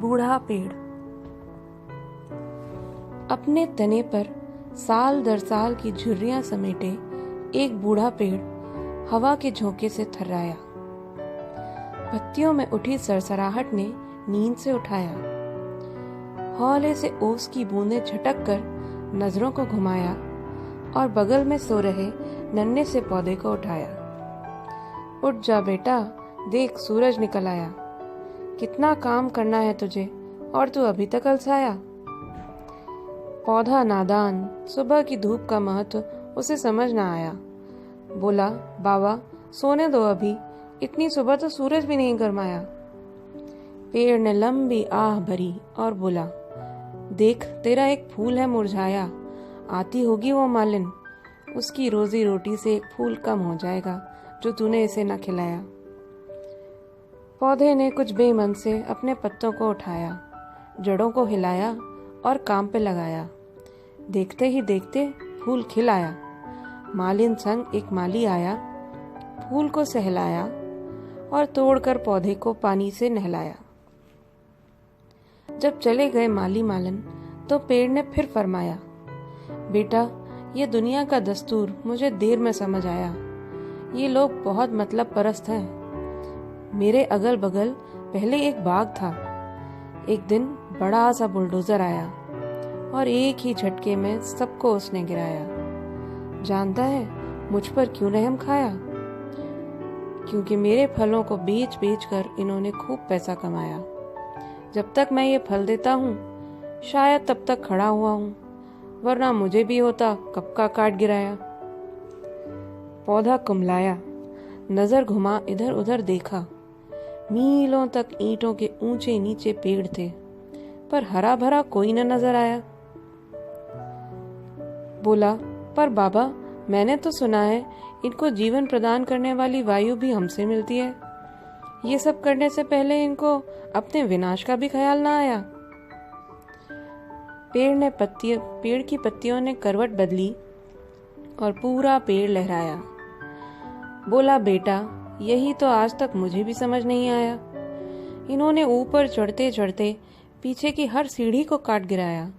बूढ़ा पेड़। अपने तने पर साल दर साल की झुर्रियां समेटे एक बूढ़ा पेड़ हवा के झोंके से थर्राया। पत्तियों में उठी सरसराहट ने नींद से उठाया। हौले से ओस की बूंदें झटक कर नजरों को घुमाया और बगल में सो रहे नन्हे से पौधे को उठाया। उठ जा बेटा, देख सूरज निकल आया। कितना काम करना है तुझे और तू अभी तक अलसाया। पौधा नादान, सुबह की धूप का महत्व उसे समझ ना आया। बोला, बाबा सोने दो अभी, इतनी सुबह तो सूरज भी नहीं गरमाया। पेड़ ने लंबी आह भरी और बोला, देख तेरा एक फूल है मुरझाया, आती होगी वो मालिन, उसकी रोजी रोटी से एक फूल कम हो जाएगा जो तूने इसे न खिलाया। पौधे ने कुछ बेमन से अपने पत्तों को उठाया, जड़ों को हिलाया और काम पे लगाया। देखते ही देखते फूल खिल आया। मालिन संग एक माली आया, फूल को सहलाया और तोड़कर पौधे को पानी से नहलाया। जब चले गए माली मालन तो पेड़ ने फिर फरमाया, बेटा ये दुनिया का दस्तूर मुझे देर में समझ आया। ये लोग बहुत मतलब परस्त हैं। मेरे अगल बगल पहले एक बाग था। एक दिन बड़ा सा बुलडोजर आया और एक ही झटके में सबको उसने गिराया। जानता है मुझ पर क्यों रहम खाया? क्योंकि मेरे फलों को बेच बेच कर इन्होंने खूब पैसा कमाया। जब तक मैं ये फल देता हूँ शायद तब तक खड़ा हुआ हूँ, वरना मुझे भी होता कब का काट गिराया। पौधा कुमलाया, नजर घुमा इधर उधर देखा। मीलों तक ईंटों के ऊंचे नीचे पेड़ थे, पर हरा भरा कोई न नजर आया। बोला, पर बाबा मैंने तो सुना है इनको जीवन प्रदान करने वाली वायु भी हमसे मिलती है। ये सब करने से पहले इनको अपने विनाश का भी ख्याल ना आया। पेड़ की पत्तियों ने करवट बदली और पूरा पेड़ लहराया। बोला, बेटा यही तो आज तक मुझे भी समझ नहीं आया। इन्होंने ऊपर चढ़ते चढ़ते पीछे की हर सीढ़ी को काट गिराया।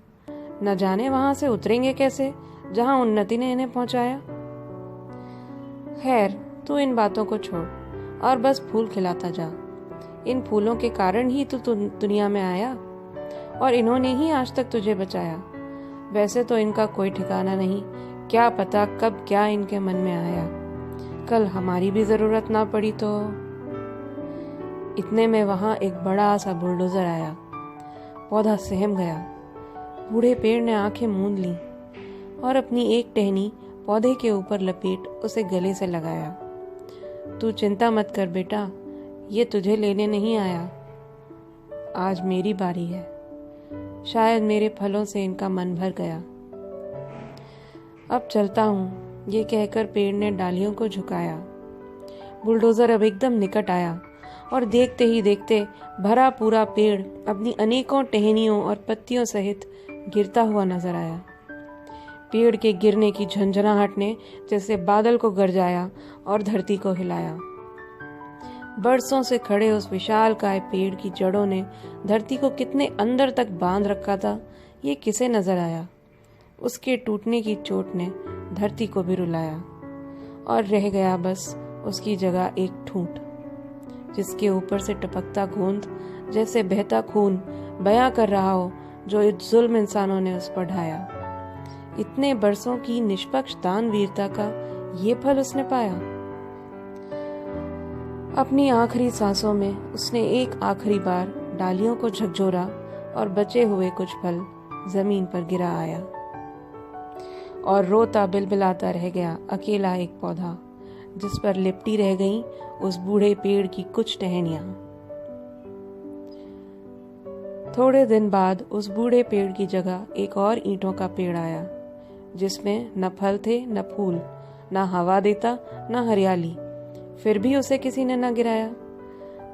न जाने वहां से उतरेंगे कैसे जहां उन्नति ने इन्हें पहुंचाया। खैर तू इन बातों को छोड़ और बस फूल खिलाता जा। इन फूलों के कारण ही तू दुनिया में आया और इन्होंने ही आज तक तुझे बचाया। वैसे तो इनका कोई ठिकाना नहीं, क्या पता कब क्या इनके मन में आया। कल हमारी भी जरूरत ना पड़ी तो। इतने में वहां एक बड़ा सा बुलडोजर आया। पौधा सहम गया। बूढ़े पेड़ ने आंखें मूंद ली और अपनी एक टहनी पौधे के ऊपर लपेट उसे गले से लगाया। तू चिंता मत कर बेटा, ये तुझे लेने नहीं आया। आज मेरी बारी है। शायद मेरे फलों से इनका मन भर गया। अब चलता हूँ, ये कहकर पेड़ ने डालियों को झुकाया। बुलडोजर अब एकदम निकट आया और देखते ही देखते भरा पूरा पेड़ अपनी अनेकों टहनियों और पत्तियों सहित गिरता हुआ नजर आया। पेड़ के गिरने की झंझनाहट ने जैसे बादल को गरजाया और धरती को हिलाया। बरसों से खड़े उस विशालकाय पेड़ की जड़ों ने धरती को कितने अंदर तक बांध रखा था, ये किसे नजर आया। उसके टूटने की चोट ने धरती को भी रुलाया और रह गया बस उसकी जगह एक ठूंठ, जिसके ऊपर से टपकता गोंद जैसे बहता खून बयां कर रहा हो जो इस जुल्म इंसानों ने उस पर ढाया। इतने बरसों की निष्पक्ष दानवीरता का ये फल उसने पाया। अपनी आखिरी सांसों में उसने एक आखिरी बार डालियों को झकझोरा और बचे हुए कुछ फल जमीन पर गिरा आया और रोता बिलबिलाता रह गया अकेला एक पौधा, जिस पर लिपटी रह गईं उस बूढ़े पेड़ की कुछ टहनियां। थोड़े दिन बाद उस बूढ़े पेड़ की जगह एक और ईंटों का पेड़ आया, जिसमें न फल थे न फूल, न हवा देता न हरियाली। फिर भी उसे किसी ने न गिराया।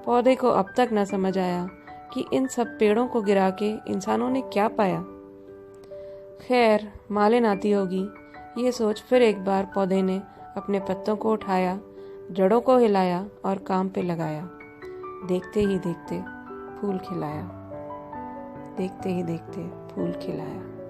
पौधे को अब तक न समझ आया कि इन सब पेड़ों को गिरा के इंसानों ने क्या पाया। खैर मालिन आती होगी, ये सोच फिर एक बार पौधे ने अपने पत्तों को उठाया, जड़ों को हिलाया और काम पे लगाया। देखते ही देखते फूल खिलाया। देखते ही देखते फूल खिलाया।